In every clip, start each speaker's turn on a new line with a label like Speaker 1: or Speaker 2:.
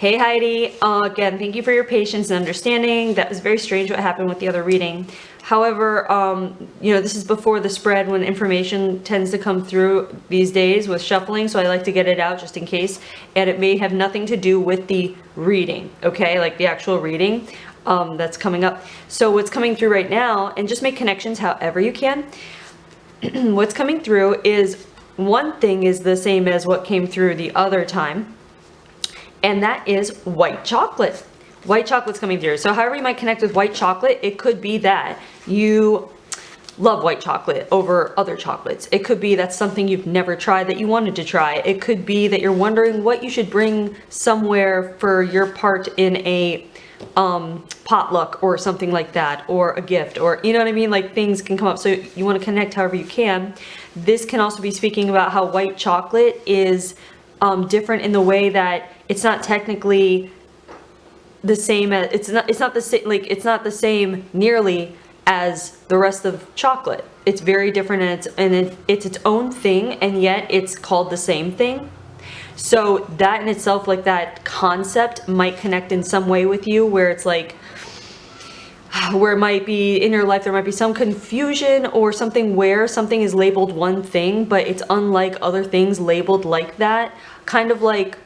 Speaker 1: Hey Heidi, again, thank you for your patience and understanding. That was very strange what happened with the other reading. However, this is before the spread when information tends to come through these days with shuffling, so I like to get it out just in case. And it may have nothing to do with the reading, okay? Like the actual reading that's coming up. So what's coming through right now, and just make connections however you can. What's coming through is, one thing is the same as what came through the other time. And that is white chocolate. White chocolate's coming through. So however you might connect with white chocolate, it could be that you love white chocolate over other chocolates. It could be that's something you've never tried that you wanted to try. It could be that you're wondering what you should bring somewhere for your part in a potluck or something like that, or a gift, or you know what I mean? Like things can come up. So you want to connect however you can. This can also be speaking about how white chocolate is different in the way that it's not technically the same as it's not the same, like it's not the same nearly as the rest of chocolate. It's very different, and it's its own thing, and yet it's called the same thing. So that in itself, like that concept might connect in some way with you, where it's like, where it might be in your life, there might be some confusion or something where something is labeled one thing, but it's unlike other things labeled like that. Kind of like,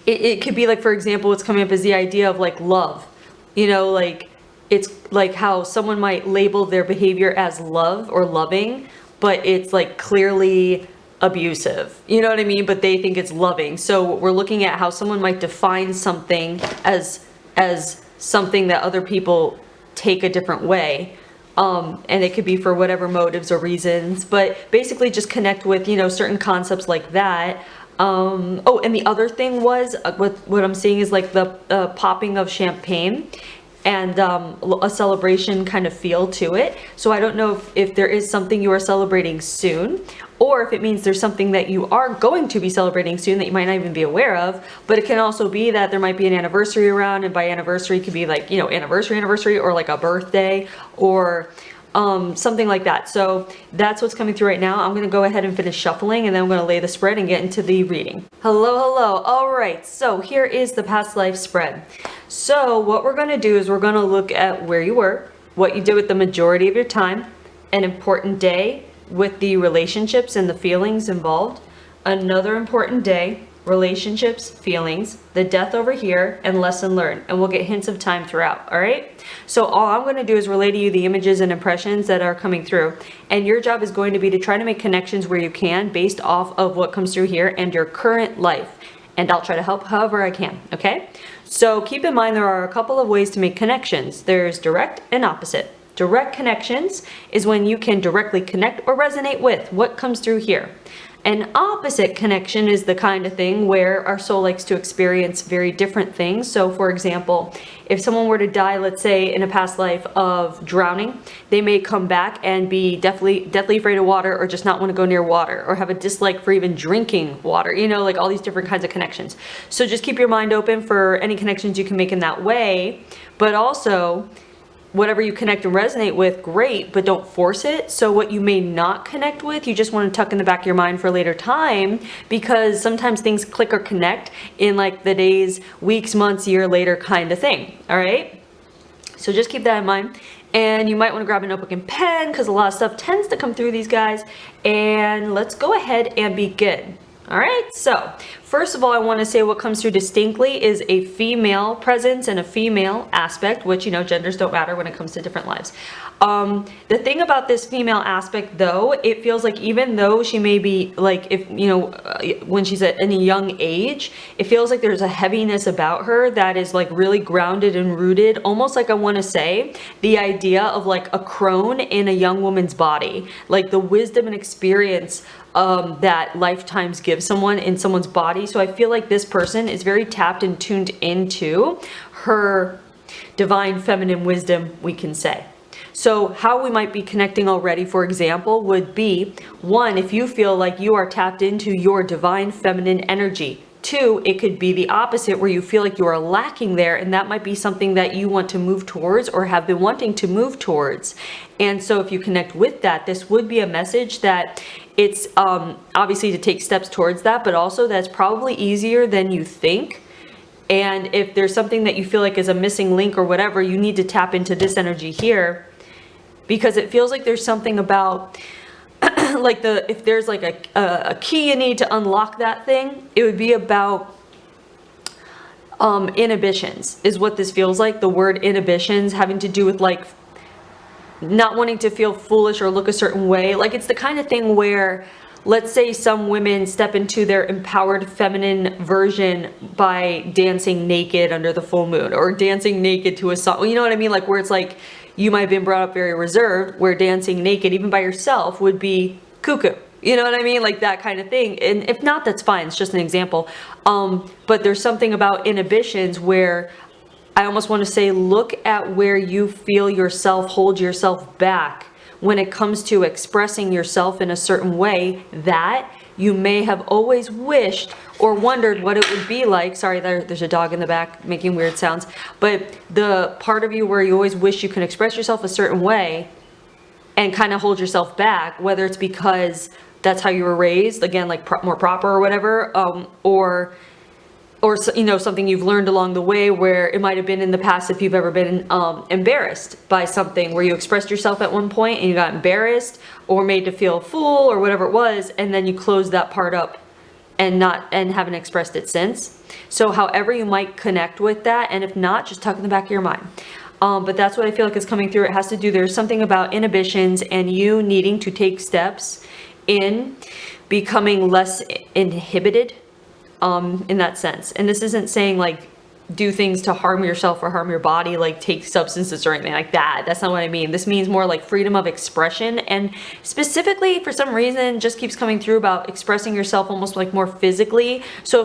Speaker 1: it could be like, for example, what's coming up is the idea of like love. You know, like it's like how someone might label their behavior as love or loving, but it's like clearly abusive. You know what I mean? But they think it's loving. So we're looking at how someone might define something as something that other people take a different way. And it could be for whatever motives or reasons, but basically just connect with, certain concepts like that. And the other thing was, what I'm seeing is like the popping of champagne and a celebration kind of feel to it. So I don't know if there is something you are celebrating soon, or if it means there's something that you are going to be celebrating soon that you might not even be aware of. But it can also be that there might be an anniversary around, and by anniversary it could be like, anniversary, or like a birthday, or something like that. So that's what's coming through right now. I'm going to go ahead and finish shuffling, and then I'm going to lay the spread and get into the reading. Hello. All right, so here is the past life spread. So what we're going to do is we're going to look at where you were, what you did with the majority of your time, an important day with the relationships and the feelings involved, another important day, relationships, feelings, the death over here, and lesson learned. And we'll get hints of time throughout, all right? So all I'm going to do is relay to you the images and impressions that are coming through. And your job is going to be to try to make connections where you can based off of what comes through here and your current life. And I'll try to help however I can, okay? So keep in mind there are a couple of ways to make connections. There's direct and opposite. Direct connections is when you can directly connect or resonate with what comes through here. An opposite connection is the kind of thing where our soul likes to experience very different things. So for example, if someone were to die, let's say in a past life of drowning, they may come back and be deathly afraid of water, or just not want to go near water, or have a dislike for even drinking water, like all these different kinds of connections. So just keep your mind open for any connections you can make in that way, but also whatever you connect and resonate with, great, but don't force it. So what you may not connect with, you just want to tuck in the back of your mind for a later time, because sometimes things click or connect in like the days, weeks, months, year later kind of thing. All right. So just keep that in mind. And you might want to grab a notebook and pen, because a lot of stuff tends to come through these guys. And let's go ahead and begin. All right, so first of all, I want to say what comes through distinctly is a female presence and a female aspect, which, genders don't matter when it comes to different lives. The thing about this female aspect, though, it feels like even though she may be like, if when she's in a young age, it feels like there's a heaviness about her that is like really grounded and rooted, almost like I want to say the idea of like a crone in a young woman's body, like the wisdom and experience that lifetimes give someone in someone's body. So I feel like this person is very tapped and tuned into her divine feminine wisdom, we can say. So how we might be connecting already, for example, would be, one, if you feel like you are tapped into your divine feminine energy. Two, it could be the opposite, where you feel like you are lacking there, and that might be something that you want to move towards or have been wanting to move towards. And so if you connect with that, this would be a message that it's obviously to take steps towards that, but also that's probably easier than you think. And if there's something that you feel like is a missing link or whatever, you need to tap into this energy here, because it feels like there's something about like if there's like a key you need to unlock that thing, it would be about inhibitions is what this feels like. The word inhibitions having to do with like not wanting to feel foolish or look a certain way. Like it's the kind of thing where, let's say some women step into their empowered feminine version by dancing naked under the full moon, or dancing naked to a song. You know what I mean? Like where it's like you might have been brought up very reserved, where dancing naked even by yourself would be cuckoo. You know what I mean? Like that kind of thing. And if not, that's fine. It's just an example. But there's something about inhibitions where I almost want to say, look at where you feel yourself hold yourself back when it comes to expressing yourself in a certain way that you may have always wished or wondered what it would be like. Sorry, there's a dog in the back making weird sounds. But the part of you where you always wish you can express yourself a certain way and kind of hold yourself back, whether it's because that's how you were raised, again, like more proper or whatever, or you know, something you've learned along the way, where it might have been in the past, if you've ever been embarrassed by something where you expressed yourself at one point and you got embarrassed or made to feel a fool or whatever it was, and then you closed that part up and haven't expressed it since. So however you might connect with that, and if not, just tuck in the back of your mind. But that's what I feel like is coming through. It has to do, there's something about inhibitions and you needing to take steps in becoming less inhibited in that sense. And this isn't saying like do things to harm yourself or harm your body, like take substances or anything like that. That's not what I mean. This means more like freedom of expression, and specifically for some reason just keeps coming through about expressing yourself almost like more physically. So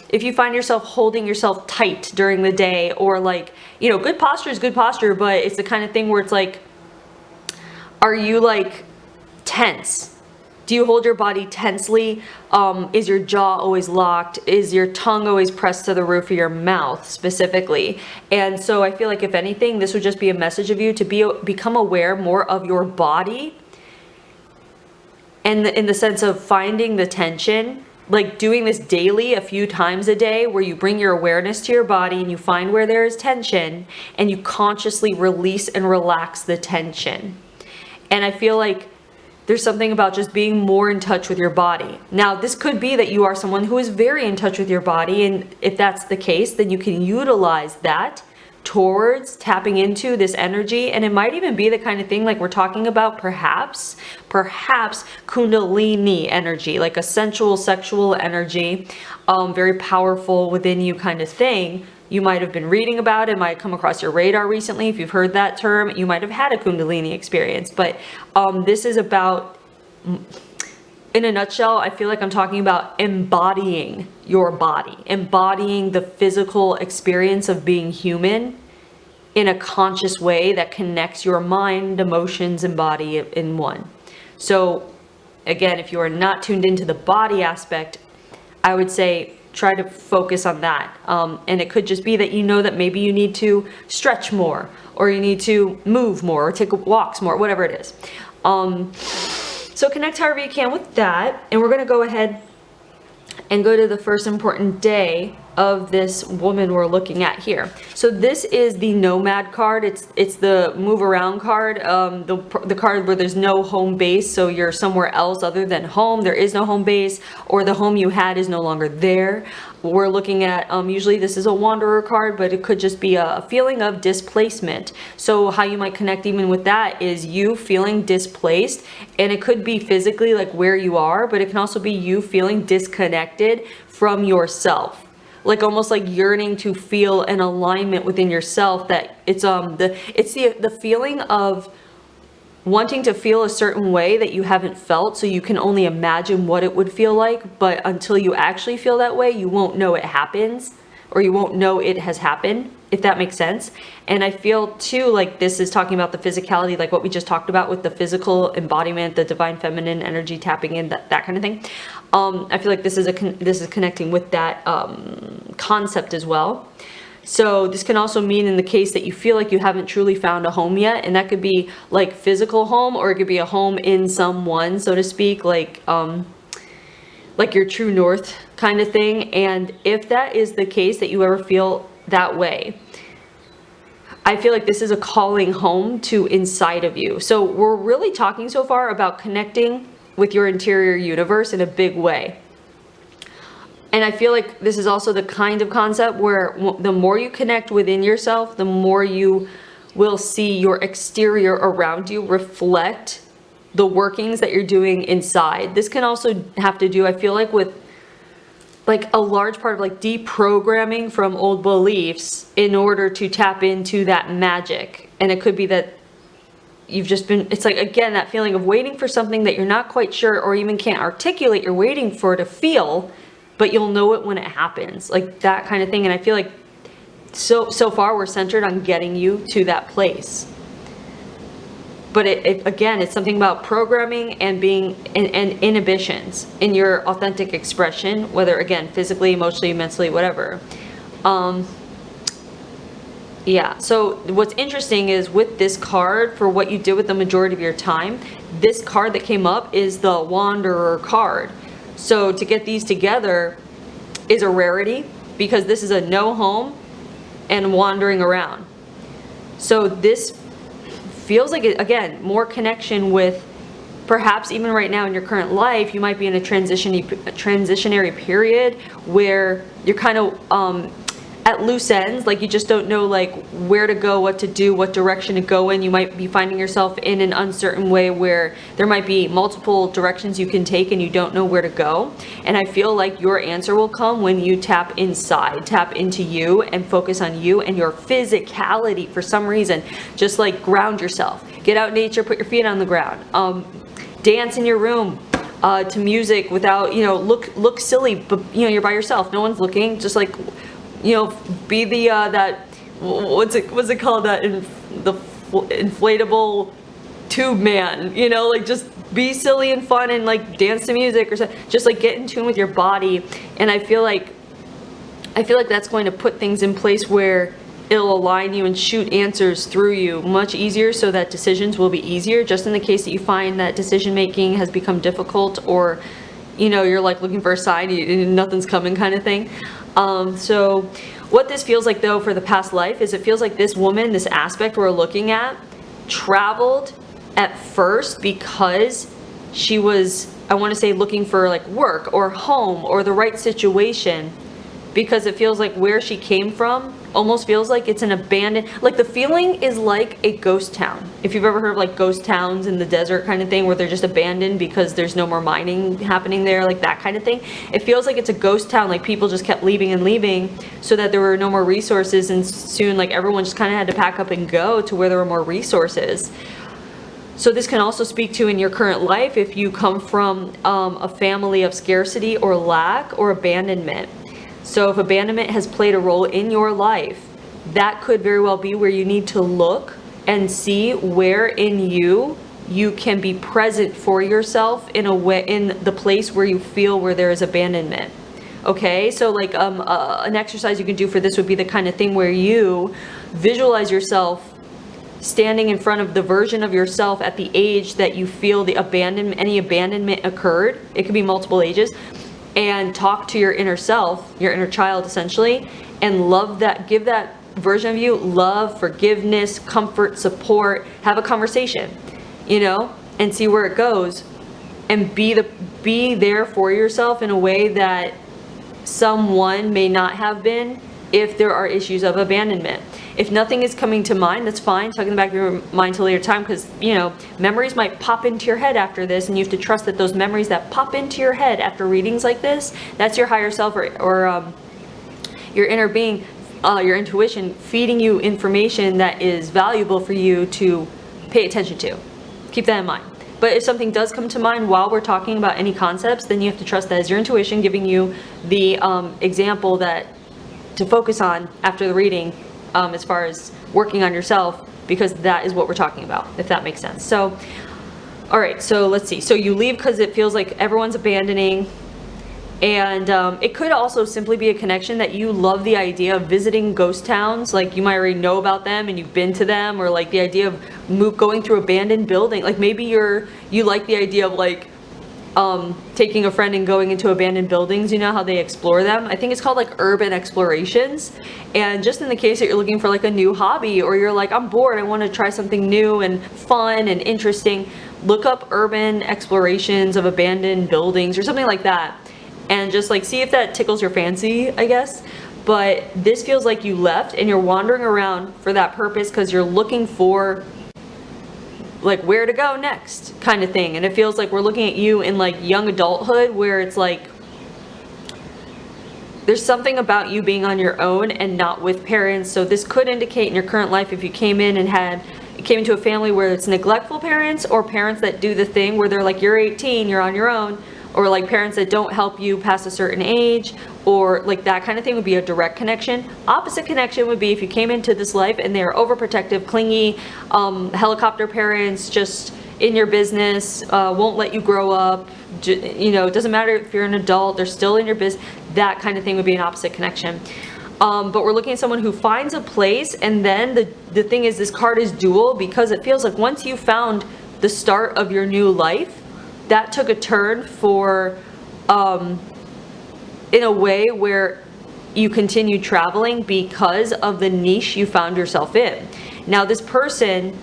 Speaker 1: if you find yourself holding yourself tight during the day, or like, you know, good posture is good posture, but it's the kind of thing where it's like, are you like tense? Do you hold your body tensely? Is your jaw always locked? Is your tongue always pressed to the roof of your mouth specifically? And so I feel like if anything, this would just be a message of you to become aware more of your body, and in the sense of finding the tension, like doing this daily a few times a day, where you bring your awareness to your body and you find where there is tension and you consciously release and relax the tension. And I feel like there's something about just being more in touch with your body. Now, this could be that you are someone who is very in touch with your body, and if that's the case, then you can utilize that towards tapping into this energy. And it might even be the kind of thing like we're talking about, perhaps Kundalini energy, like a sensual, sexual energy, very powerful within you kind of thing. You might have been reading about it, might have come across your radar recently. If you've heard that term, you might have had a Kundalini experience. But this is about, in a nutshell, I feel like I'm talking about embodying your body, embodying the physical experience of being human in a conscious way that connects your mind, emotions, and body in one. So again, if you are not tuned into the body aspect, I would say try to focus on that. And it could just be that you know that maybe you need to stretch more, or you need to move more, or take walks more, whatever it is. So connect however you can with that. And we're going to go ahead and go to the first important day of this woman we're looking at here. So this is the Nomad card. It's the move around card, the card where there's no home base, so you're somewhere else other than home. There is no home base, or the home you had is no longer there. We're looking at, usually this is a wanderer card, but it could just be a feeling of displacement. So how you might connect even with that is you feeling displaced, and it could be physically like where you are, but it can also be you feeling disconnected from yourself. Like almost like yearning to feel an alignment within yourself, that it's the feeling of wanting to feel a certain way that you haven't felt, so you can only imagine what it would feel like, but until you actually feel that way, you won't know it happens, or you won't know it has happened, if that makes sense. And I feel too like this is talking about the physicality, like what we just talked about with the physical embodiment, the divine feminine energy tapping in, that kind of thing. I feel like this is connecting with that concept as well. So this can also mean in the case that you feel like you haven't truly found a home yet, and that could be like physical home, or it could be a home in someone, so to speak, like like your true north kind of thing. And if that is the case, that you ever feel that way, I feel like this is a calling home to inside of you. So we're really talking so far about connecting with your interior universe in a big way. And I feel like this is also the kind of concept where the more you connect within yourself, the more you will see your exterior around you reflect the workings that you're doing inside. This can also have to do, I feel like, with like a large part of like deprogramming from old beliefs in order to tap into that magic. And it could be that you've just been, it's like, again, that feeling of waiting for something that you're not quite sure or even can't articulate, you're waiting for to feel, but you'll know it when it happens, like that kind of thing. And I feel like so far we're centered on getting you to that place. But again, it's something about programming and being and inhibitions in your authentic expression, whether, again, physically, emotionally, mentally, whatever. Yeah, so what's interesting is with this card, for what you did with the majority of your time, this card that came up is the Wanderer card. So to get these together is a rarity, because this is a no home and wandering around. So this feels like, again, more connection with, perhaps even right now in your current life, you might be in a transitionary period where you're kind of at loose ends, like you just don't know like where to go, what to do, what direction to go in. You might be finding yourself in an uncertain way where there might be multiple directions you can take and you don't know where to go. And I feel like your answer will come when you tap inside, tap into you and focus on you and your physicality. For some reason, just like ground yourself, get out in nature, put your feet on the ground, dance in your room to music without, look silly, but you're by yourself, no one's looking, just like, be the that what's it called, that the inflatable tube man, like just be silly and fun and like dance to music or something. Just like get in tune with your body. And I feel like that's going to put things in place where it'll align you and shoot answers through you much easier, so that decisions will be easier, just in the case that you find that decision making has become difficult, or you're like looking for a sign and nothing's coming kind of thing. So what this feels like though for the past life is, it feels like this woman, this aspect we're looking at, traveled at first because she was, I want to say, looking for like work or home or the right situation, because it feels like where she came from almost feels like it's an abandoned, like the feeling is like a ghost town. If you've ever heard of like ghost towns in the desert kind of thing, where they're just abandoned because there's no more mining happening there, like that kind of thing. It feels like it's a ghost town, like people just kept leaving and leaving so that there were no more resources, and soon like everyone just kind of had to pack up and go to where there were more resources. So this can also speak to in your current life if you come from a family of scarcity or lack or abandonment. So if abandonment has played a role in your life, that could very well be where you need to look and see where in you can be present for yourself in a way, in the place where you feel where there is abandonment. Okay, so like an exercise you can do for this would be the kind of thing where you visualize yourself standing in front of the version of yourself at the age that you feel the abandonment, any abandonment occurred. It could be multiple ages. And talk to your inner self, your inner child essentially, and love that, give that version of you love, forgiveness, comfort, support, have a conversation, and see where it goes, and be there for yourself in a way that someone may not have been if there are issues of abandonment. If nothing is coming to mind, that's fine. Tuck in the back of your mind till later time, because, memories might pop into your head after this, and you have to trust that those memories that pop into your head after readings like this, that's your higher self or your inner being, your intuition, feeding you information that is valuable for you to pay attention to. Keep that in mind. But if something does come to mind while we're talking about any concepts, then you have to trust that as your intuition giving you the example that to focus on after the reading, as far as working on yourself, because that is what we're talking about, if that makes sense. So, all right, so let's see. So you leave because it feels like everyone's abandoning, and it could also simply be a connection that you love the idea of visiting ghost towns. Like you might already know about them and you've been to them, or like the idea of going through abandoned building. Like maybe you like the idea of like taking a friend and going into abandoned buildings, you know how they explore them. I think it's called like urban explorations. And just in the case that you're looking for like a new hobby, or you're like, I'm bored, I want to try something new and fun and interesting, look up urban explorations of abandoned buildings or something like that, and just like see if that tickles your fancy, I guess. But this feels like you left and you're wandering around for that purpose because you're looking for like where to go next kind of thing. And it feels like we're looking at you in like young adulthood, where it's like there's something about you being on your own and not with parents. So this could indicate in your current life, if you came into a family where it's neglectful parents, or parents that do the thing where they're like, you're 18, you're on your own, or like parents that don't help you past a certain age, or like that kind of thing would be a direct connection. Opposite connection would be if you came into this life and they're overprotective, clingy, helicopter parents, just in your business, won't let you grow up, you know, it doesn't matter if you're an adult, they're still in your business. That kind of thing would be an opposite connection. But we're looking at someone who finds a place, and then the thing is, this card is dual because it feels like once you found the start of your new life, that took a turn for in a way where you continue traveling because of the niche you found yourself in. Now this person,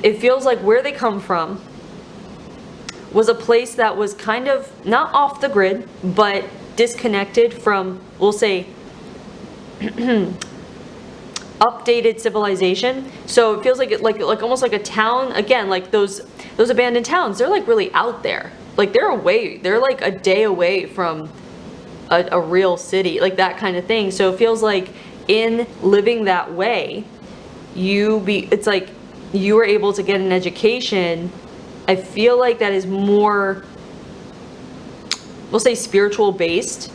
Speaker 1: it feels like where they come from was a place that was kind of not off the grid, but disconnected from, we'll say, updated civilization. So it feels like it, like almost like a town again, like those abandoned towns. They're like really out there. Like they're like a day away from a real city, like that kind of thing. So it feels like in living that way, it's like you were able to get an education. I feel like that is more, we'll say, spiritual based,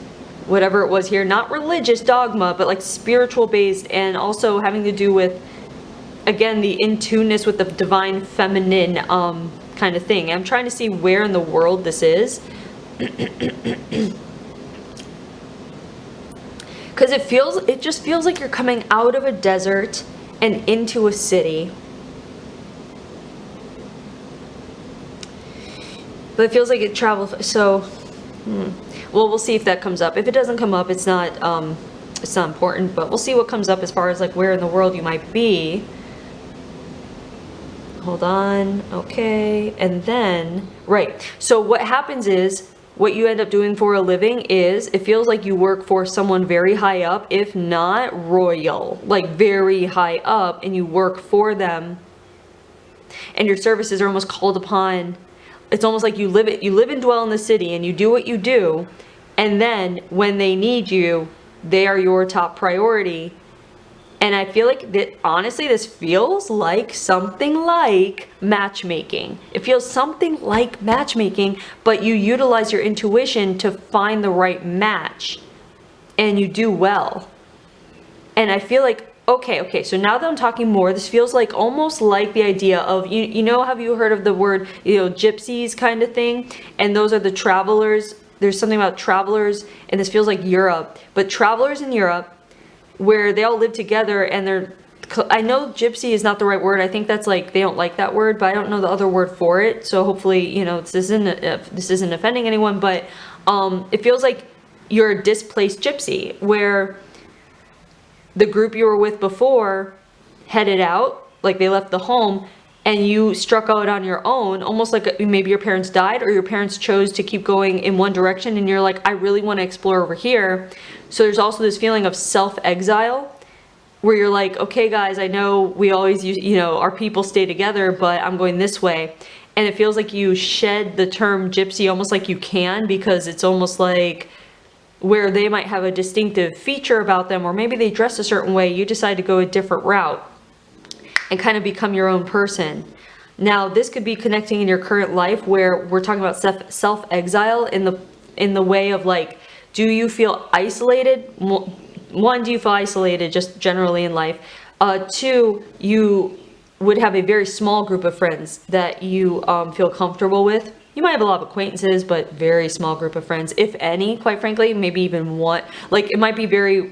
Speaker 1: whatever it was here, not religious dogma, but like spiritual based, and also having to do with, again, the in-tuneness with the divine feminine kind of thing. I'm trying to see where in the world this is. Because it just feels like you're coming out of a desert and into a city. But it feels like it travels, so, well, we'll see if that comes up. If it doesn't come up, it's not important, but we'll see what comes up as far as like where in the world you might be. Hold on, okay, and then, right, so what happens is, what you end up doing for a living is, it feels like you work for someone very high up, if not royal, like very high up, and you work for them, and your services are almost called upon. It's almost like you live and dwell in the city, and you do what you do, and then when they need you, they are your top priority. And I feel like that, honestly, this feels like something like matchmaking. It feels something like matchmaking, but you utilize your intuition to find the right match, and you do well. And I feel like, okay, so now that I'm talking more, this feels like almost like the idea of, you know, have you heard of the word, you know, gypsies kind of thing? And those are the travelers. There's something about travelers, and this feels like Europe, but travelers in Europe, where they all live together, and I know gypsy is not the right word. I think that's like, they don't like that word, but I don't know the other word for it. So hopefully, you know, this isn't offending anyone, but it feels like you're a displaced gypsy, where the group you were with before headed out, like they left the home, and you struck out on your own, almost like maybe your parents died, or your parents chose to keep going in one direction, and you're like, I really want to explore over here. So there's also this feeling of self-exile, where you're like, okay guys, I know we always use, you know, our people stay together, but I'm going this way. And it feels like you shed the term gypsy almost like you can, because it's almost like where they might have a distinctive feature about them, or maybe they dress a certain way, you decide to go a different route and kind of become your own person. Now, this could be connecting in your current life, where we're talking about self-exile in the way of like, do you feel isolated? One, do you feel isolated just generally in life? Two, you would have a very small group of friends that you feel comfortable with. You might have a lot of acquaintances, but very small group of friends, if any, quite frankly, maybe even one. Like, it might be very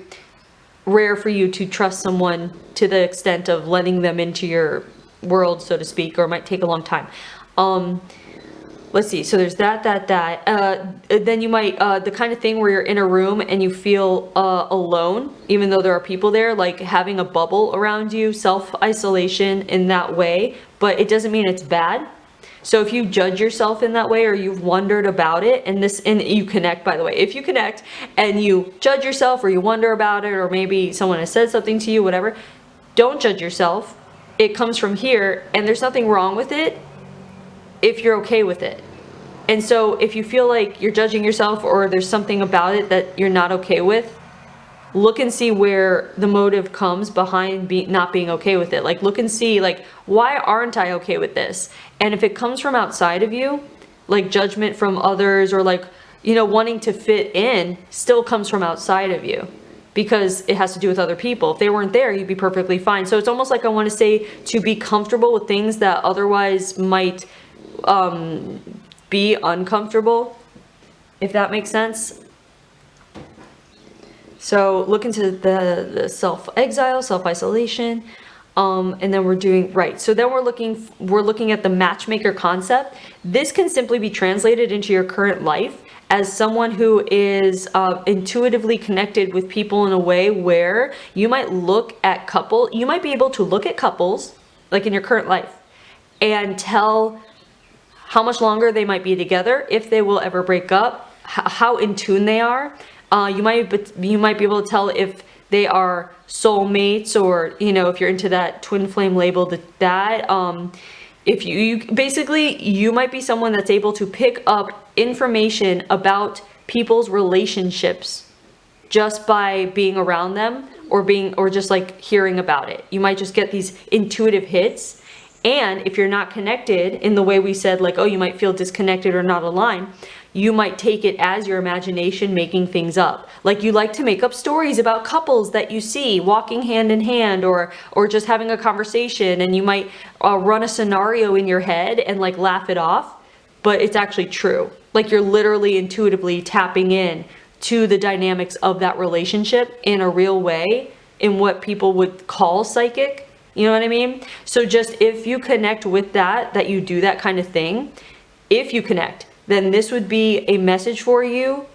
Speaker 1: rare for you to trust someone to the extent of letting them into your world, so to speak, or it might take a long time. let's see. So there's that. Then you might, the kind of thing where you're in a room and you feel alone, even though there are people there, like having a bubble around you, self-isolation in that way, but it doesn't mean it's bad. So if you judge yourself in that way, or you've wondered about it, and you connect, by the way, if you connect and you judge yourself or you wonder about it, or maybe someone has said something to you, whatever, don't judge yourself. It comes from here, and there's nothing wrong with it if you're okay with it. And so if you feel like you're judging yourself, or there's something about it that you're not okay with, look and see where the motive comes behind not being okay with it. Like, look and see, like, why aren't I okay with this? And if it comes from outside of you, like judgment from others, or like, you know, wanting to fit in, still comes from outside of you, because it has to do with other people. If they weren't there, you'd be perfectly fine. So it's almost like I want to say to be comfortable with things that otherwise might be uncomfortable, if that makes sense. So look into the self-exile, self-isolation, and then we're doing, right. So then we're looking at the matchmaker concept. This can simply be translated into your current life as someone who is intuitively connected with people in a way where you might you might be able to look at couples, like in your current life, and tell how much longer they might be together, if they will ever break up, how in tune they are. You might be able to tell if they are soulmates, or, you know, if you're into that twin flame label, if you might be someone that's able to pick up information about people's relationships just by being around them, or just like hearing about it. You might just get these intuitive hits. And if you're not connected in the way we said, like, oh, you might feel disconnected or not aligned, you might take it as your imagination making things up. Like, you like to make up stories about couples that you see walking hand in hand, or just having a conversation, and you might run a scenario in your head and like laugh it off, but it's actually true. Like, you're literally intuitively tapping in to the dynamics of that relationship in a real way, in what people would call psychic. You know what I mean? So just if you connect with that you do that kind of thing, if you connect, then this would be a message for you,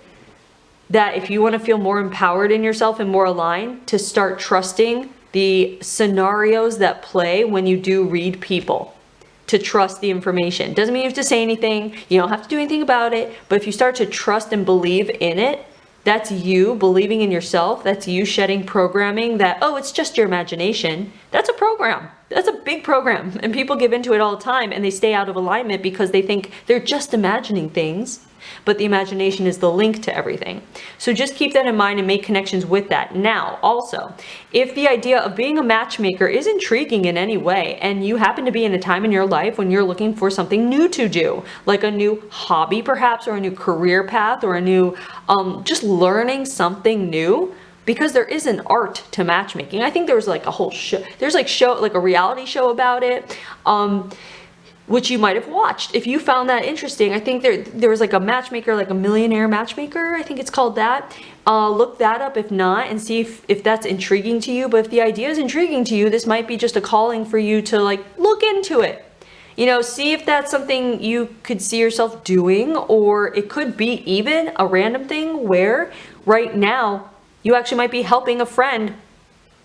Speaker 1: that if you want to feel more empowered in yourself and more aligned, to start trusting the scenarios that play when you do read people, to trust the information. Doesn't mean you have to say anything. You don't have to do anything about it. But if you start to trust and believe in it, that's you believing in yourself. That's you shedding programming that, oh, it's just your imagination. That's a program. That's a big program. And people give into it all the time, and they stay out of alignment because they think they're just imagining things. But the imagination is the link to everything. So just keep that in mind and make connections with that. Now, also, if the idea of being a matchmaker is intriguing in any way, and you happen to be in a time in your life when you're looking for something new to do, like a new hobby perhaps, or a new career path, or a new, just learning something new, because there is an art to matchmaking. I think there was like a whole show, there's like a reality show about it, which you might have watched if you found that interesting. I think there was like a matchmaker, like a millionaire matchmaker, I think it's called that. Look that up if not, and see if that's intriguing to you. But if the idea is intriguing to you, this might be just a calling for you to like look into it. You know, see if that's something you could see yourself doing, or it could be even a random thing where right now you actually might be helping a friend.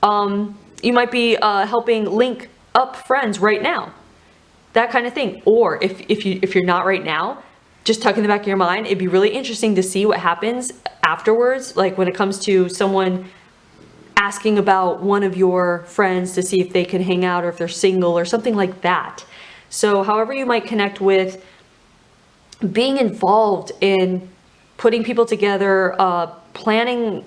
Speaker 1: You might be helping link up friends right now. That kind of thing. Or if you're not right now, just tuck in the back of your mind, it'd be really interesting to see what happens afterwards, like when it comes to someone asking about one of your friends to see if they can hang out, or if they're single or something like that. So however you might connect with being involved in putting people together, planning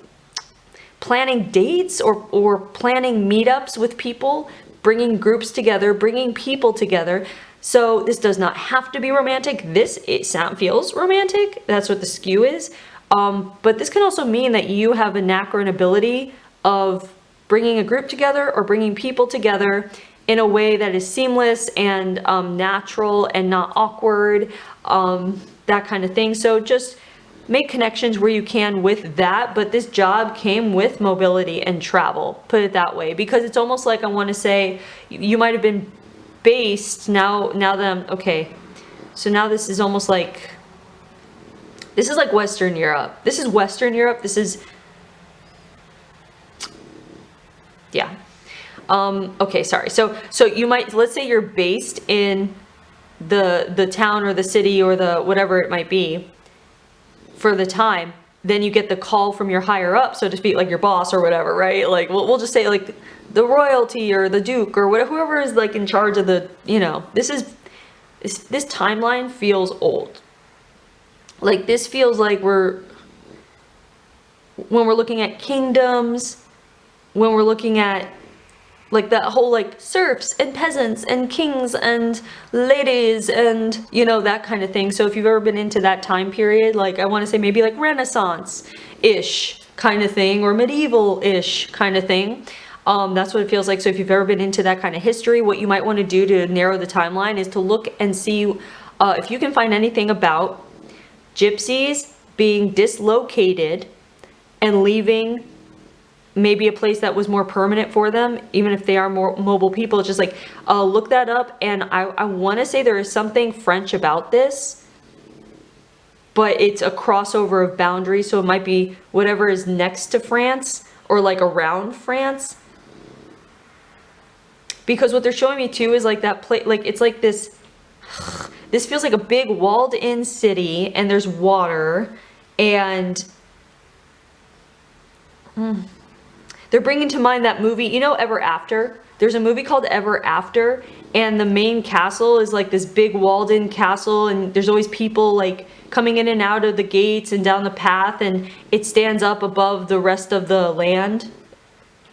Speaker 1: dates, or planning meetups with people, bringing groups together, bringing people together. So this does not have to be romantic. It feels romantic. That's what the skew is. But this can also mean that you have a knack or an ability of bringing a group together, or bringing people together in a way that is seamless and natural and not awkward, that kind of thing. So just make connections where you can with that. But this job came with mobility and travel, put it that way, because it's almost like, I want to say, you might have been based, now that okay, So now this is almost like, this is like Western Europe. This is Western Europe. This is, yeah. Okay, sorry. So you might, let's say you're based in the town or the city or the whatever it might be for the time. Then you get the call from your higher up, so to speak, like your boss or whatever, right? Like we'll just say like the royalty or the duke or whatever, whoever is like in charge of the, you know, this timeline feels old. Like this feels like when we're looking at kingdoms, when we're looking at like that whole like serfs and peasants and kings and ladies and, you know, that kind of thing. So if you've ever been into that time period, like I want to say maybe like Renaissance-ish kind of thing or medieval-ish kind of thing. That's what it feels like. So if you've ever been into that kind of history, what you might want to do to narrow the timeline is to look and see if you can find anything about gypsies being dislocated and leaving maybe a place that was more permanent for them, even if they are more mobile people. It's just like, look that up. And I want to say there is something French about this, but it's a crossover of boundaries. So it might be whatever is next to France or like around France. Because what they're showing me too is like that place, like it's like this feels like a big walled in city and there's water and they're bringing to mind that movie, you know, Ever After? There's a movie called Ever After, and the main castle is like this big walled in castle, and there's always people like coming in and out of the gates and down the path, and it stands up above the rest of the land.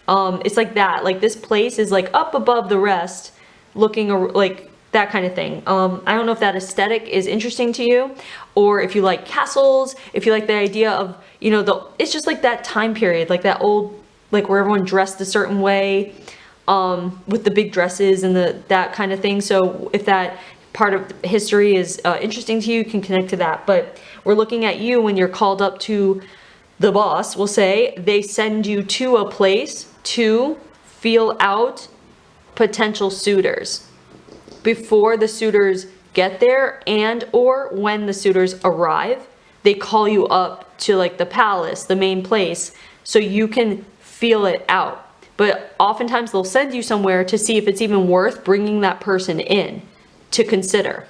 Speaker 1: It's like that. Like this place is like up above the rest, looking like that kind of thing. I don't know if that aesthetic is interesting to you, or if you like castles, if you like the idea of, you know, it's just like that time period, like that old, like where everyone dressed a certain way, with the big dresses and that kind of thing. So if that part of history is interesting to you, you can connect to that. But we're looking at you when you're called up to the boss, we'll say, they send you to a place to feel out potential suitors before the suitors get there, and or when the suitors arrive, they call you up to like the palace, the main place, so you can feel it out. But oftentimes they'll send you somewhere to see if it's even worth bringing that person in to consider.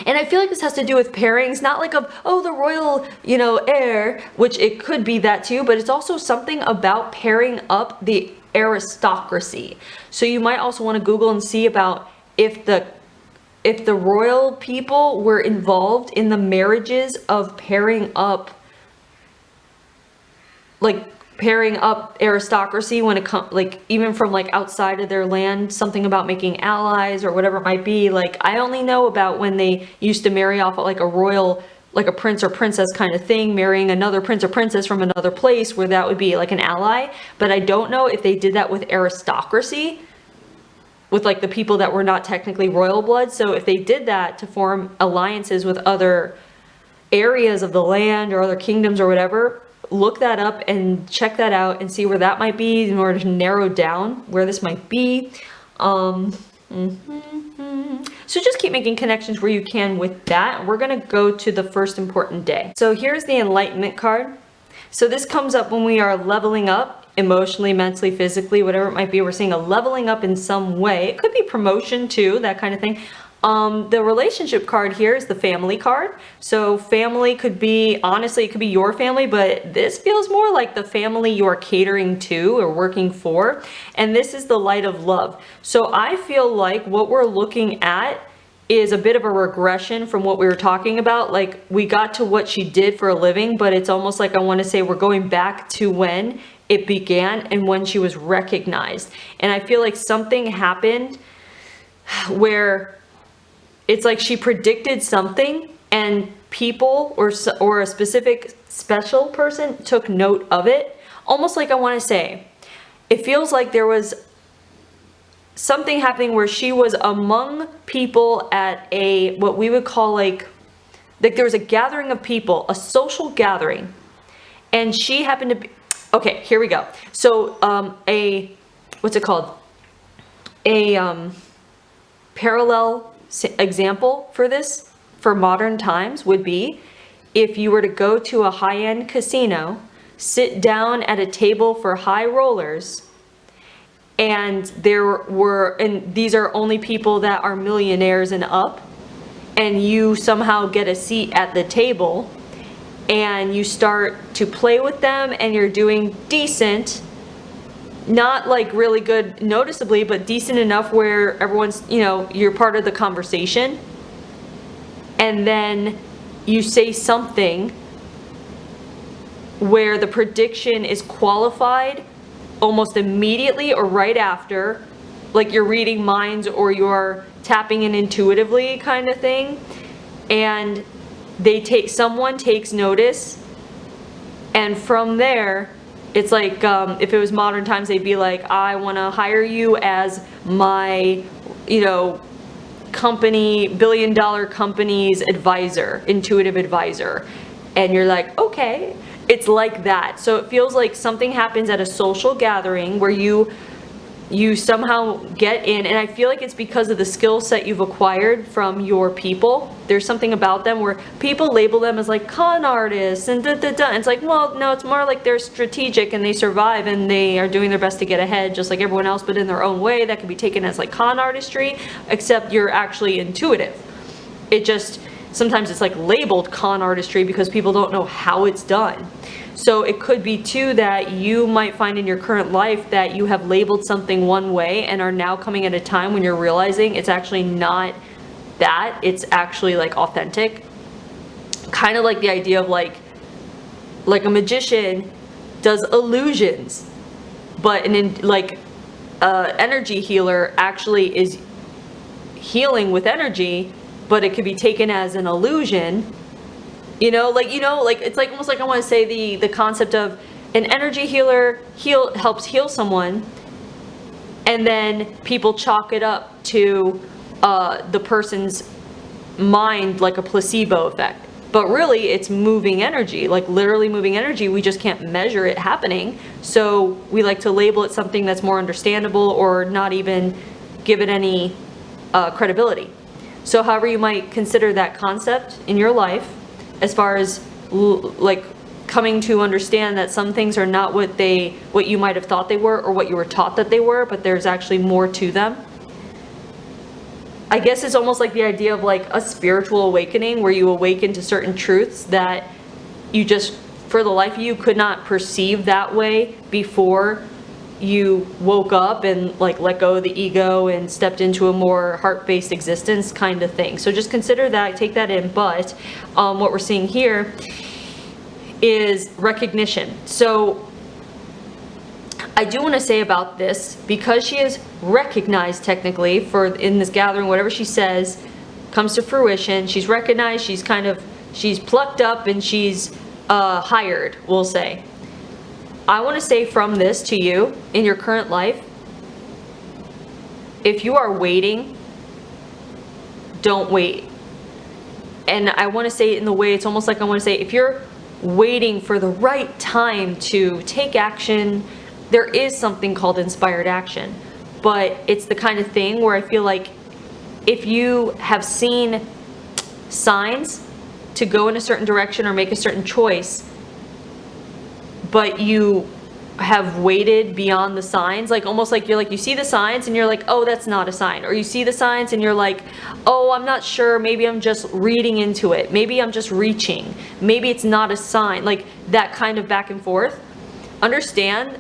Speaker 1: And I feel like this has to do with pairings, not like of, oh, the royal, you know, heir, which it could be that too, but it's also something about pairing up the aristocracy. So you might also want to Google and see about if the royal people were involved in the marriages of pairing up aristocracy when it comes, like, even from like outside of their land, something about making allies or whatever it might be. Like, I only know about when they used to marry off like a royal, like a prince or princess kind of thing, marrying another prince or princess from another place where that would be like an ally. But I don't know if they did that with aristocracy, with like the people that were not technically royal blood. So if they did that to form alliances with other areas of the land or other kingdoms or whatever, look that up and check that out and see where that might be in order to narrow down where this might be. So just keep making connections where you can with that. We're going to go to the first important day. So here's the Enlightenment card. So this comes up when we are leveling up emotionally, mentally, physically, whatever it might be. We're seeing a leveling up in some way. It could be promotion too, that kind of thing. The relationship card here is the family card. So family could be, honestly, it could be your family, but this feels more like the family you're catering to or working for. And this is the light of love. So I feel like what we're looking at is a bit of a regression from what we were talking about. Like, we got to what she did for a living, but it's almost like I want to say we're going back to when it began and when she was recognized. And I feel like something happened where it's like she predicted something and people or a specific special person took note of it. Almost like I want to say, it feels like there was something happening where she was among people at a, what we would call like there was a gathering of people, a social gathering, and she happened to be, okay, here we go. So what's it called? A parallel example for this for modern times would be if you were to go to a high-end casino, sit down at a table for high rollers, and these are only people that are millionaires and up, and you somehow get a seat at the table, and you start to play with them, and you're doing decent, not like really good noticeably, but decent enough where everyone's, you're part of the conversation, and then you say something where the prediction is qualified almost immediately or right after, like you're reading minds or you're tapping in intuitively kind of thing, and someone takes notice, and from there it's like, if it was modern times, they'd be like, I want to hire you as my company, billion-dollar company's advisor, intuitive advisor, and you're like, okay. It's like that. So it feels like something happens at a social gathering where you somehow get in, and I feel like it's because of the skill set you've acquired from your people. There's something about them where people label them as like con artists and da-da-da. It's like, well, no, it's more like they're strategic and they survive and they are doing their best to get ahead just like everyone else, but in their own way. That can be taken as like con artistry, except you're actually intuitive. Sometimes it's like labeled con artistry because people don't know how it's done. So it could be too that you might find in your current life that you have labeled something one way and are now coming at a time when you're realizing it's actually not that, it's actually like authentic. Kind of like the idea of like a magician does illusions, but an energy healer actually is healing with energy, but it could be taken as an illusion. It's like almost like I want to say the concept of an energy healer helps heal someone, and then people chalk it up to the person's mind like a placebo effect. But really, it's moving energy, like literally moving energy. We just can't measure it happening. So we like to label it something that's more understandable or not even give it any credibility. So however you might consider that concept in your life, as far as like coming to understand that some things are not what you might have thought they were or what you were taught that they were, but there's actually more to them. I guess it's almost like the idea of like a spiritual awakening where you awaken to certain truths that you just, for the life of you, could not perceive that way before you woke up and like let go of the ego and stepped into a more heart-based existence kind of thing. So just consider that, take that in. But what we're seeing here is recognition. So I do want to say about this, because she is recognized technically in this gathering, whatever she says comes to fruition. She's recognized, she's plucked up, and she's hired, we'll say. I want to say from this to you, in your current life, if you are waiting, don't wait. And I want to say it in the way, it's almost like I want to say, if you're waiting for the right time to take action, there is something called inspired action. But it's the kind of thing where I feel like if you have seen signs to go in a certain direction or make a certain choice, but you have waited beyond the signs, like almost like you see the signs and you're like, oh, that's not a sign. Or you see the signs and you're like, oh, I'm not sure, maybe I'm just reading into it, maybe I'm just reaching, maybe it's not a sign, like that kind of back and forth. Understand,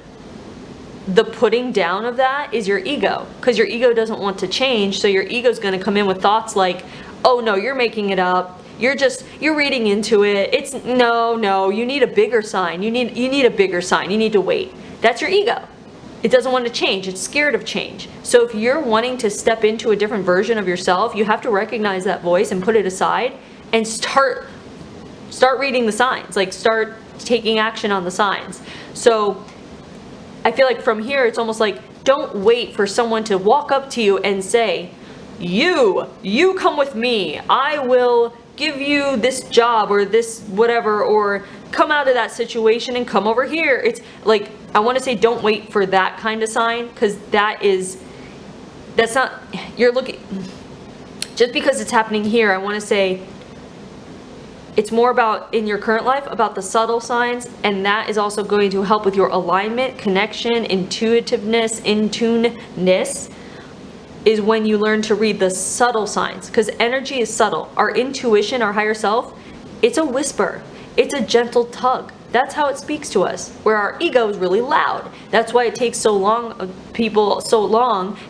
Speaker 1: the putting down of that is your ego, because your ego doesn't want to change. So your ego's going to come in with thoughts like, oh no, you're making it up, you're reading into it, it's no, you need a bigger sign, you need a bigger sign, you need to wait. That's your ego. It doesn't want to change, it's scared of change. So if you're wanting to step into a different version of yourself, you have to recognize that voice and put it aside and start reading the signs, like start taking action on the signs. So I feel like from here, it's almost like, don't wait for someone to walk up to you and say, you come with me, I will give you this job or this whatever, or come out of that situation and come over here. It's like, I want to say, don't wait for that kind of sign, because that's not, you're looking, just because it's happening here, I want to say, It's more about, in your current life, about the subtle signs, and that is also going to help with your alignment, connection, intuitiveness, in-tune-ness, is when you learn to read the subtle signs, because energy is subtle. Our intuition, our higher self, it's a whisper. It's a gentle tug. That's how it speaks to us, where our ego is really loud. That's why it takes so long,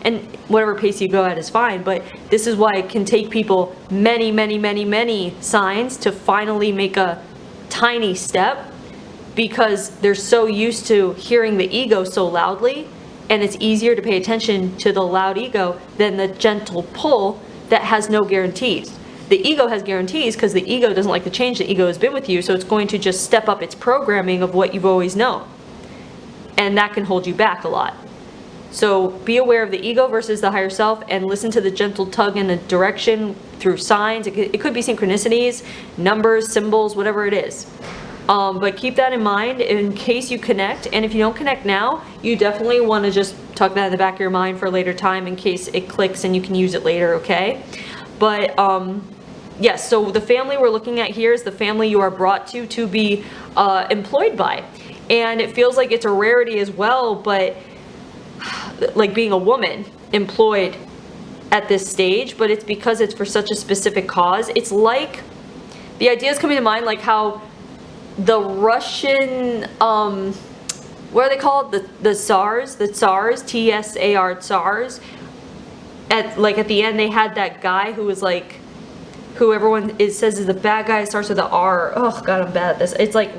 Speaker 1: and whatever pace you go at is fine, but this is why it can take people many signs to finally make a tiny step, because they're so used to hearing the ego so loudly, and it's easier to pay attention to the loud ego than the gentle pull that has no guarantees. The ego has guarantees because the ego doesn't like the change. The ego has been with you, so it's going to just step up its programming of what you've always known. And that can hold you back a lot. So be aware of the ego versus the higher self, and listen to the gentle tug in a direction through signs. It could be synchronicities, numbers, symbols, whatever it is. But keep that in mind in case you connect. And if you don't connect now, you definitely want to just tuck that in the back of your mind for a later time in case it clicks and you can use it later, okay? But yes, so the family we're looking at here is the family you are brought to be employed by. And it feels like it's a rarity as well, but like being a woman employed at this stage, but it's because it's for such a specific cause. It's like, the idea is coming to mind like how the Russian, what are they called? The Tsars, T-S-A-R, Tsars. At the end, they had that guy who was like, who everyone says is the bad guy. It starts with the R. Oh God, I'm bad at this. It's like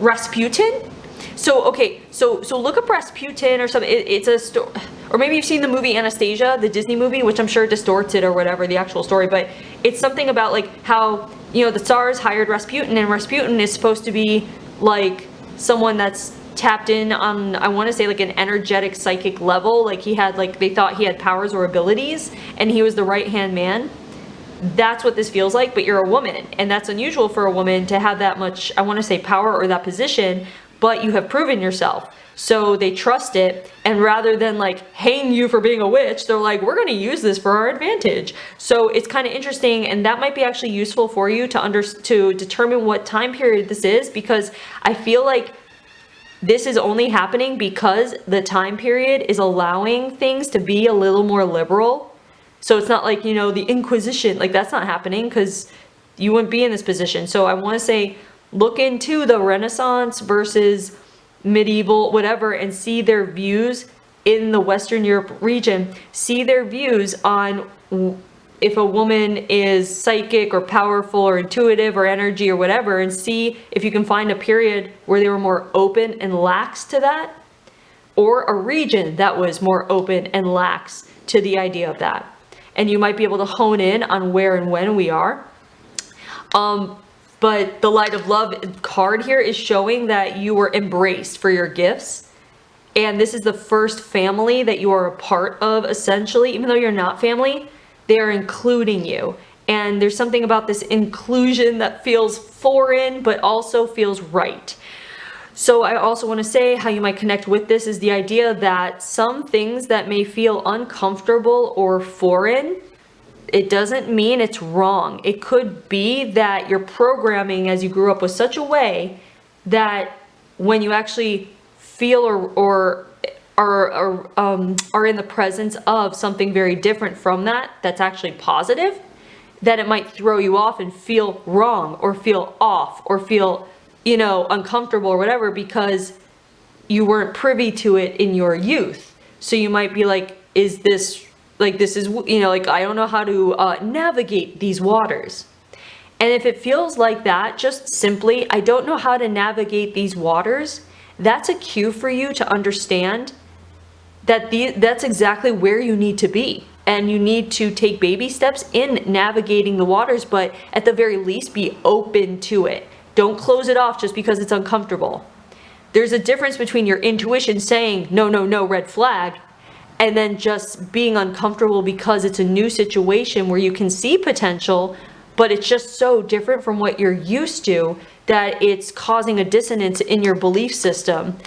Speaker 1: Rasputin. So okay, so look up Rasputin or something. It's a story, or maybe you've seen the movie Anastasia, the Disney movie, which I'm sure distorts it or whatever, the actual story. But it's something about like how, you know, the Tsars hired Rasputin, and Rasputin is supposed to be like someone that's tapped in on, I want to say, like an energetic psychic level. Like he had, like, they thought he had powers or abilities, and he was the right hand man. That's what this feels like, but you're a woman, and that's unusual for a woman to have that much, I want to say, power or that position, but you have proven yourself. So they trust it, and rather than like hang you for being a witch, they're like, we're going to use this for our advantage. So it's kind of interesting, and that might be actually useful for you to determine what time period this is, because I feel like this is only happening because the time period is allowing things to be a little more liberal. So it's not like, you know, the Inquisition, like that's not happening because you wouldn't be in this position. So I want to say, look into the Renaissance versus medieval, whatever, and see their views in the Western Europe region. See their views on if a woman is psychic or powerful or intuitive or energy or whatever, and see if you can find a period where they were more open and lax to that, or a region that was more open and lax to the idea of that. And you might be able to hone in on where and when we are. But the Light of Love card here is showing that you were embraced for your gifts. And this is the first family that you are a part of, essentially. Even though you're not family, they are including you. And there's something about this inclusion that feels foreign, but also feels right. So I also want to say how you might connect with this is the idea that some things that may feel uncomfortable or foreign, it doesn't mean it's wrong. It could be that your programming as you grew up was such a way that when you actually feel or are in the presence of something very different from that, that's actually positive, that it might throw you off and feel wrong or feel off or feel, you know, uncomfortable or whatever, because you weren't privy to it in your youth. So you might be like, is this, like, this is, you know, like, I don't know how to navigate these waters. And if it feels like that, just simply, I don't know how to navigate these waters, that's a cue for you to understand that that's exactly where you need to be. And you need to take baby steps in navigating the waters, but at the very least, be open to it. Don't close it off just because it's uncomfortable. There's a difference between your intuition saying, no, no, no, red flag, and then just being uncomfortable because it's a new situation where you can see potential, but it's just so different from what you're used to that it's causing a dissonance in your belief system.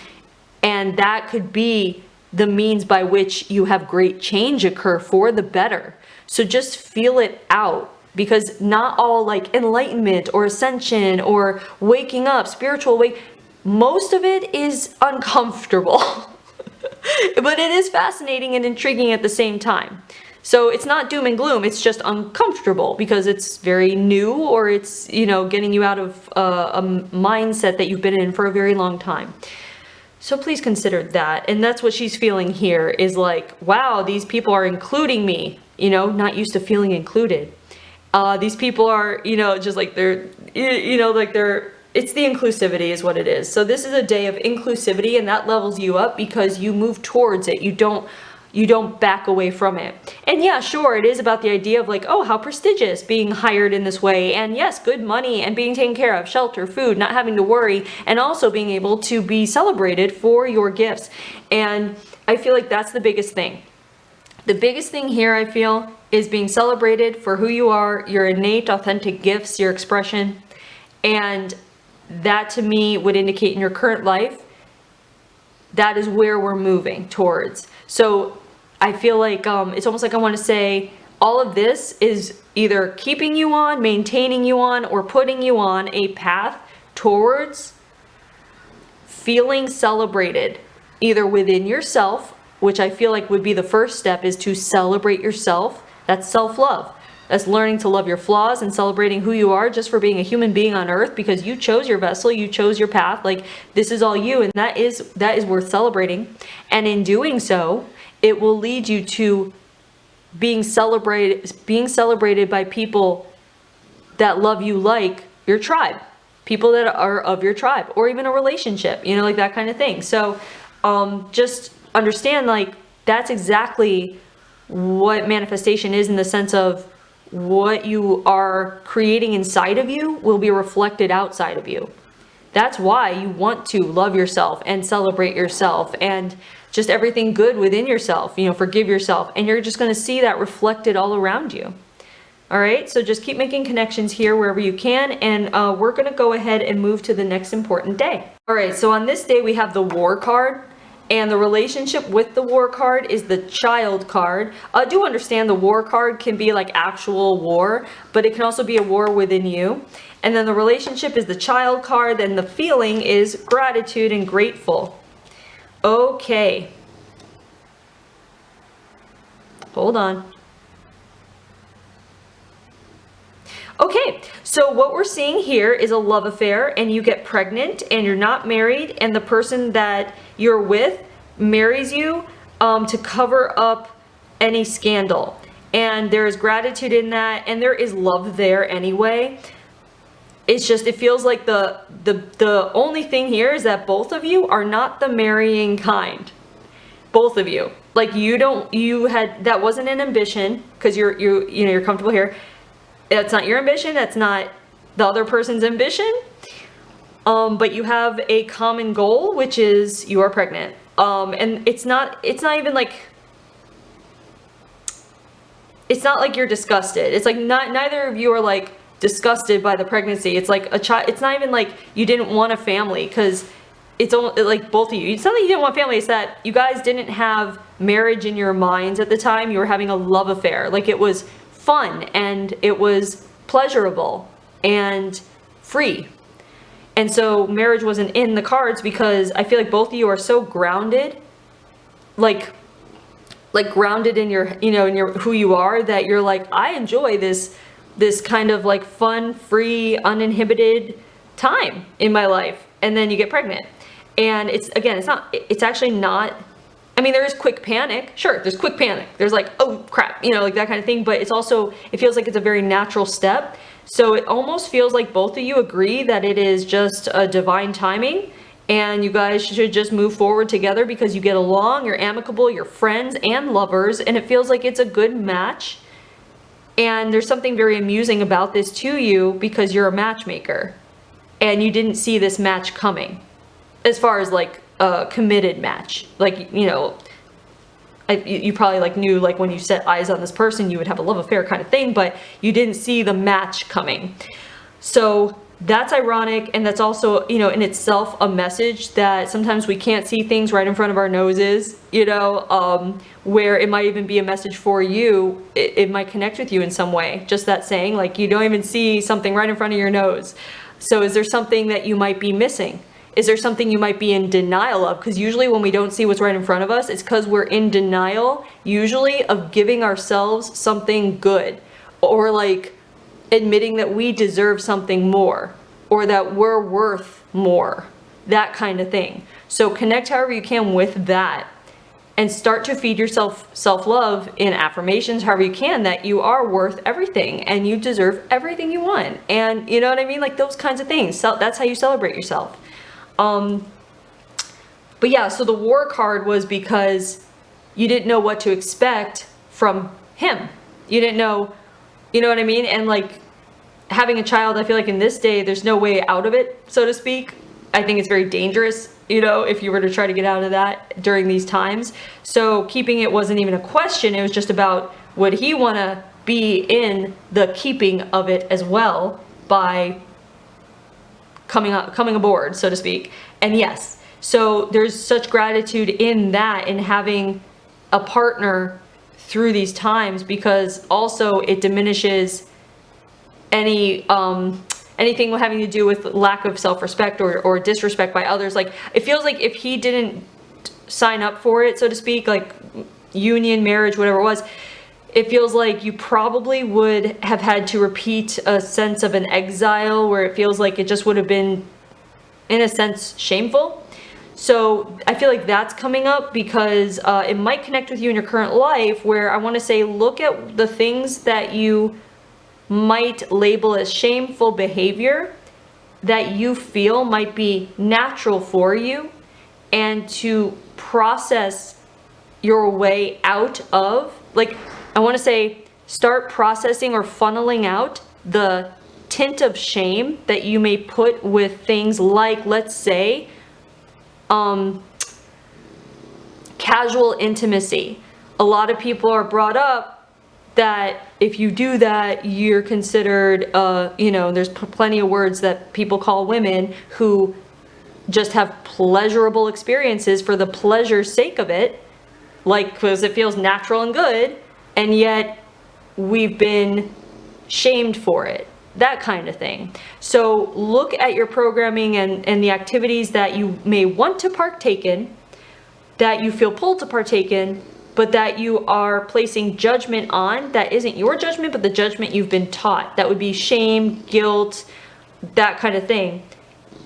Speaker 1: And that could be the means by which you have great change occur for the better. So just feel it out. because not all like enlightenment or ascension or waking up, spiritual wake, most of it is uncomfortable. But it is fascinating and intriguing at the same time. So it's not doom and gloom, it's just uncomfortable because it's very new, or it's, you know, getting you out of a mindset that you've been in for a very long time. So please consider that. And that's what she's feeling here, is like, wow, these people are including me, you know, not used to feeling included. These people are, you know, just like they're, you know, like they're, it's the inclusivity is what it is. So this is a day of inclusivity, and that levels you up because you move towards it. You don't back away from it. And yeah, sure, it is about the idea of like, oh, how prestigious being hired in this way. And yes, good money and being taken care of, shelter, food, not having to worry, and also being able to be celebrated for your gifts. And I feel like that's the biggest thing. The biggest thing here, I feel, is being celebrated for who you are, your innate, authentic gifts, your expression. And that to me would indicate in your current life, that is where we're moving towards. So I feel like it's almost like I want to say all of this is either keeping you on, maintaining you on, or putting you on a path towards feeling celebrated, either within yourself, which I feel like would be the first step, is to celebrate yourself. That's self-love. That's learning to love your flaws and celebrating who you are just for being a human being on earth, because you chose your vessel, you chose your path. Like, this is all you, and that is worth celebrating. And in doing so, it will lead you to being celebrated by people that love you, like your tribe, people that are of your tribe, or even a relationship, you know, like that kind of thing. So just understand, like, that's exactly what manifestation is, in the sense of what you are creating inside of you will be reflected outside of you. That's why you want to love yourself and celebrate yourself and just everything good within yourself, you know, forgive yourself, and you're just going to see that reflected all around you. All right, so just keep making connections here wherever you can, and we're going to go ahead and move to the next important day. All right, so on this day we have the War card. And the relationship with the War card is the Child card. Do understand the War card can be like actual war, but it can also be a war within you. And then the relationship is the Child card, and the feeling is gratitude and grateful. Okay. Hold on. Okay, so what we're seeing here is a love affair, and you get pregnant and you're not married, and the person that you're with marries you to cover up any scandal. And there is gratitude in that, and there is love there anyway. It's just, it feels like the only thing here is that both of you are not the marrying kind. Both of you. Like, that wasn't an ambition, because you're comfortable here. That's not your ambition, that's not the other person's ambition, but you have a common goal, which is you are pregnant. And it's not even like, it's not like you're disgusted. It's like neither of you are like disgusted by the pregnancy. It's like a child. It's not even like you didn't want a family, because it's only like both of you. It's not that you didn't want family, it's that you guys didn't have marriage in your minds at the time. You were having a love affair. Like, it was fun and it was pleasurable and free. And so marriage wasn't in the cards, because I feel like both of you are so grounded, like grounded in your, you know, in your who you are, that you're like, I enjoy this kind of like fun, free, uninhibited time in my life. And then you get pregnant. And it's actually not, I mean, there is quick panic. Sure, there's quick panic. There's like, oh crap, you know, like that kind of thing. But it's also, it feels like it's a very natural step. So it almost feels like both of you agree that it is just a divine timing, and you guys should just move forward together because you get along, you're amicable, you're friends and lovers, and it feels like it's a good match. And there's something very amusing about this to you, because you're a matchmaker and you didn't see this match coming, as far as like a committed match. Like, you know, you probably like knew, like, when you set eyes on this person you would have a love affair kind of thing, but you didn't see the match coming. So that's ironic, and that's also, you know, in itself a message that sometimes we can't see things right in front of our noses, you know, where it might even be a message for you. It might connect with you in some way. Just that saying, like, you don't even see something right in front of your nose. So is there something that you might be missing? Is there something you might be in denial of? Because usually when we don't see what's right in front of us, it's because we're in denial, usually, of giving ourselves something good, or like admitting that we deserve something more, or that we're worth more, that kind of thing. So connect however you can with that, and start to feed yourself self-love in affirmations, however you can, that you are worth everything and you deserve everything you want. And you know what I mean? Like those kinds of things. So that's how you celebrate yourself. But yeah, so the War card was because you didn't know what to expect from him. You didn't know, you know what I mean? And like having a child, I feel like in this day, there's no way out of it, so to speak. I think it's very dangerous, you know, if you were to try to get out of that during these times. So keeping it wasn't even a question. It was just about, would he want to be in the keeping of it as well by coming aboard, so to speak. And yes, so there's such gratitude in that, in having a partner through these times, because also it diminishes any anything having to do with lack of self-respect or disrespect by others. Like it feels like if he didn't sign up for it, so to speak, like union, marriage, whatever it was, it feels like you probably would have had to repeat a sense of an exile, where it feels like it just would have been, in a sense, shameful. So I feel like that's coming up, because it might connect with you in your current life, where I want to say, look at the things that you might label as shameful behavior that you feel might be natural for you, and to process your way out of, like, I want to say, start processing or funneling out the tint of shame that you may put with things like, let's say, casual intimacy. A lot of people are brought up that if you do that, you're considered, you know, there's plenty of words that people call women who just have pleasurable experiences for the pleasure's sake of it, like, because it feels natural and good, and yet we've been shamed for it, that kind of thing. So look at your programming and the activities that you may want to partake in, that you feel pulled to partake in, but that you are placing judgment on that isn't your judgment, but the judgment you've been taught. That would be shame, guilt, that kind of thing.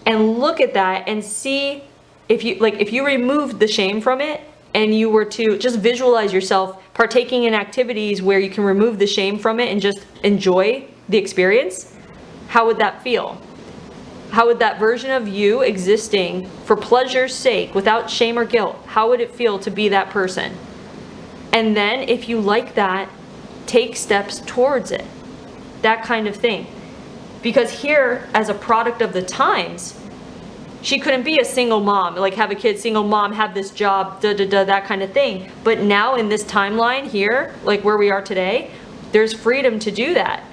Speaker 1: And look at that and see if you removed the shame from it, and you were to just visualize yourself partaking in activities where you can remove the shame from it and just enjoy the experience, how would that feel? How would that version of you existing for pleasure's sake, without shame or guilt, how would it feel to be that person? And then if you like that, take steps towards it. That kind of thing. Because here, as a product of the times, she couldn't be a single mom, like have a kid, single mom, have this job, that kind of thing. But now in this timeline here, like where we are today, there's freedom to do that.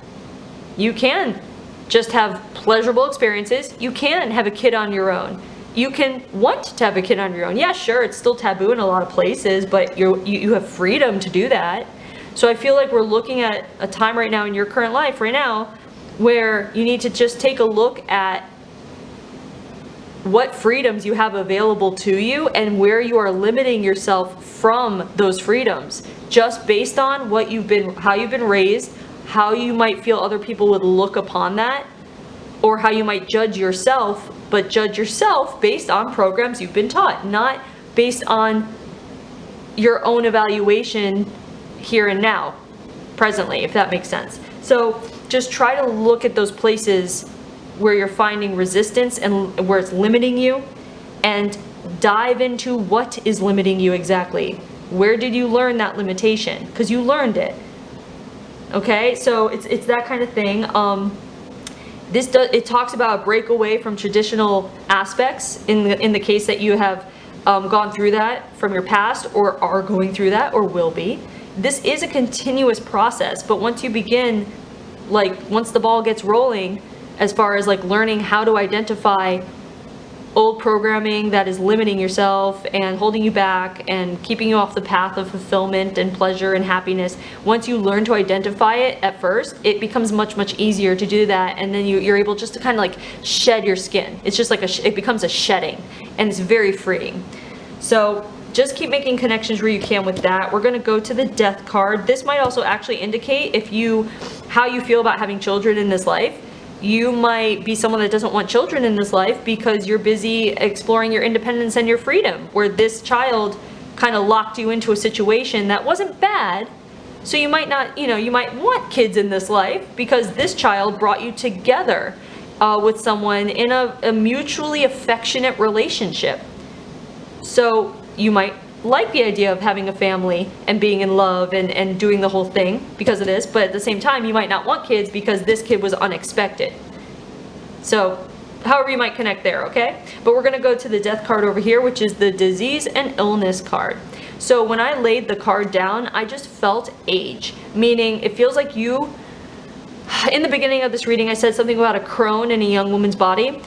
Speaker 1: You can just have pleasurable experiences. You can have a kid on your own. You can want to have a kid on your own. Yeah, sure, it's still taboo in a lot of places, but you have freedom to do that. So I feel like we're looking at a time right now in your current life right now where you need to just take a look at what freedoms you have available to you and where you are limiting yourself from those freedoms, just based on what how you've been raised, how you might feel other people would look upon that, or how you might judge yourself, but judge yourself based on programs you've been taught, not based on your own evaluation here and now, presently, if that makes sense. So just try to look at those places where you're finding resistance and where it's limiting you, and dive into what is limiting you exactly. Where did you learn that limitation? Because you learned it. Okay, so it's that kind of thing. It talks about a breakaway from traditional aspects in the case that you have gone through that from your past, or are going through that, or will be. This is a continuous process, but once you begin, like once the ball gets rolling, as far as like learning how to identify old programming that is limiting yourself and holding you back and keeping you off the path of fulfillment and pleasure and happiness. Once you learn to identify it at first, it becomes much easier to do that, and then you're able just to kind of like shed your skin. It's just like it becomes a shedding, and it's very freeing. So just keep making connections where you can with that. We're going to go to the death card. This might also actually indicate how you feel about having children in this life. You might be someone that doesn't want children in this life because you're busy exploring your independence and your freedom, where this child kind of locked you into a situation that wasn't bad. So you might not, you might want kids in this life because this child brought you together with someone in a mutually affectionate relationship. So you might like the idea of having a family and being in love and doing the whole thing because of this, but at the same time you might not want kids because this kid was unexpected. So however you might connect there, okay? But we're going to go to the death card over here, which is the disease and illness card. So when I laid the card down, I just felt age, meaning it feels like you, in the beginning of this reading I said something about a crone in a young woman's body.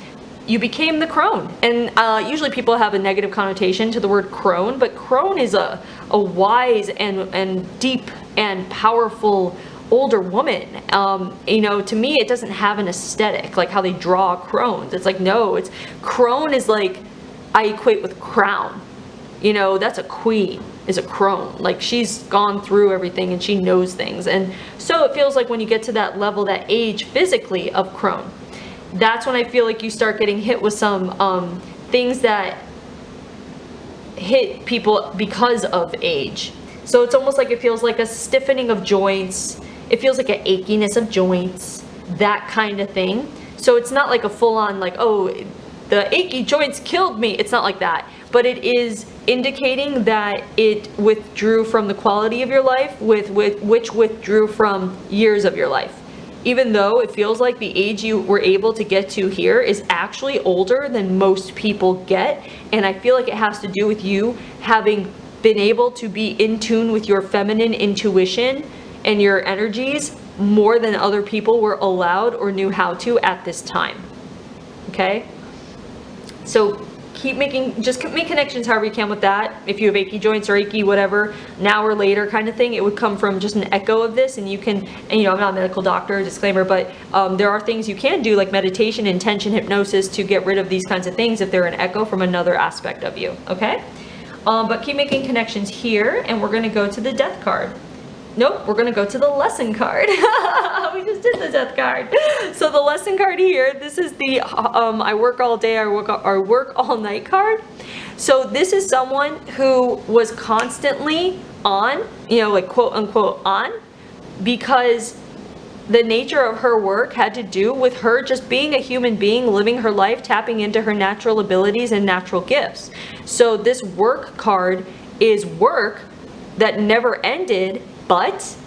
Speaker 1: You became the crone, and usually people have a negative connotation to the word crone, but crone is a wise and deep and powerful older woman. To me it doesn't have an aesthetic like how they draw crones. It's like, no, crone is like, I equate with crown. That's a queen, is a crone. Like, she's gone through everything and she knows things, and so it feels like when you get to that level, that age physically of crone, that's when I feel like you start getting hit with some things that hit people because of age. So it's almost like it feels like a stiffening of joints. It feels like an achiness of joints, that kind of thing. So it's not like a full-on like, oh, the achy joints killed me. It's not like that. But it is indicating that it withdrew from the quality of your life, which withdrew from years of your life. Even though it feels like the age you were able to get to here is actually older than most people get, and I feel like it has to do with you having been able to be in tune with your feminine intuition and your energies more than other people were allowed or knew how to at this time. Okay? So just make connections however you can with that. If you have achy joints or achy whatever, now or later kind of thing, it would come from just an echo of this, and you can, I'm not a medical doctor, disclaimer, but there are things you can do like meditation, intention, hypnosis to get rid of these kinds of things if they're an echo from another aspect of you, okay? But keep making connections here, and we're going to go to the death card. Nope, we're gonna go to the lesson card. We just did the death card. So the lesson card here, this is the I work all day, I work all night card. So this is someone who was constantly on, like quote unquote on, because the nature of her work had to do with her just being a human being, living her life, tapping into her natural abilities and natural gifts. So this work card is work that never ended, but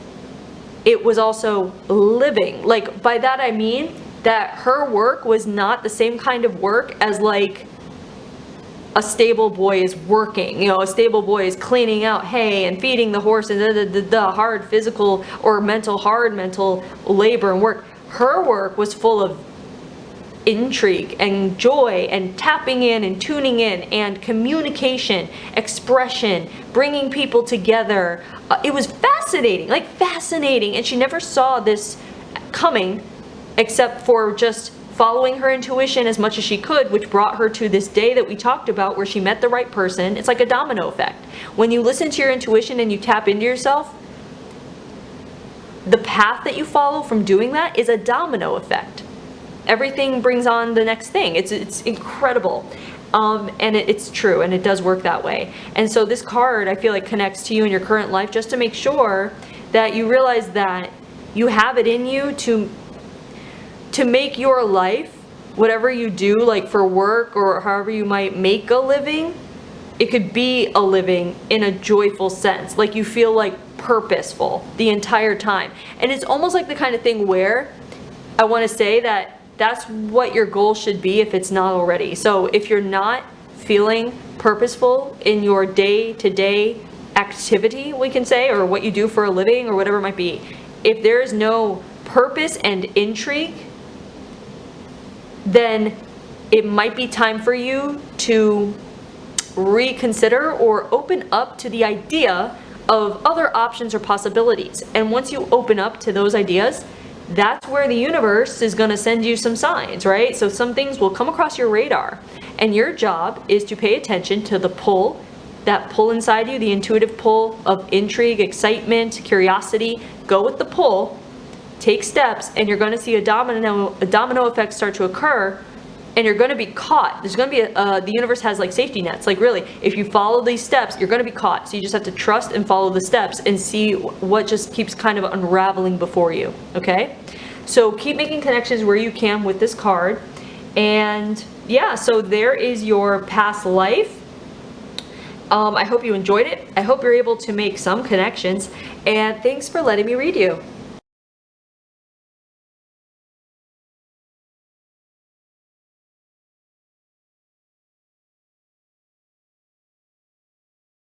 Speaker 1: it was also living. Like, by that I mean that her work was not the same kind of work as like a stable boy is working. A stable boy is cleaning out hay and feeding the horses, the hard physical or hard mental labor and work. Her work was full of intrigue and joy and tapping in and tuning in and communication, expression, bringing people together. It was fascinating, and she never saw this coming except for just following her intuition as much as she could, which brought her to this day that we talked about where she met the right person. It's like a domino effect. When you listen to your intuition and you tap into yourself, the path that you follow from doing that is a domino effect. Everything brings on the next thing. It's incredible. And it's true, and it does work that way. And so this card, I feel like, connects to you in your current life just to make sure that you realize that you have it in you to make your life, whatever you do, like for work or however you might make a living, it could be a living in a joyful sense. Like you feel like purposeful the entire time. And it's almost like the kind of thing where I want to say that that's what your goal should be if it's not already. So if you're not feeling purposeful in your day-to-day activity, we can say, or what you do for a living or whatever it might be, if there is no purpose and intrigue, then it might be time for you to reconsider or open up to the idea of other options or possibilities. And once you open up to those ideas, that's where the universe is going to send you some signs, right? So some things will come across your radar, and your job is to pay attention to the pull, that pull inside you, the intuitive pull of intrigue, excitement, curiosity. Go with the pull, take steps, and you're going to see a domino effect start to occur, and you're going to be caught. There's going to be the universe has like safety nets. Like really, if you follow these steps, you're going to be caught. So you just have to trust and follow the steps and see what just keeps kind of unraveling before you, okay? So keep making connections where you can with this card. And yeah, so there is your past life. I hope you enjoyed it. I hope you're able to make some connections. And thanks for letting me read you.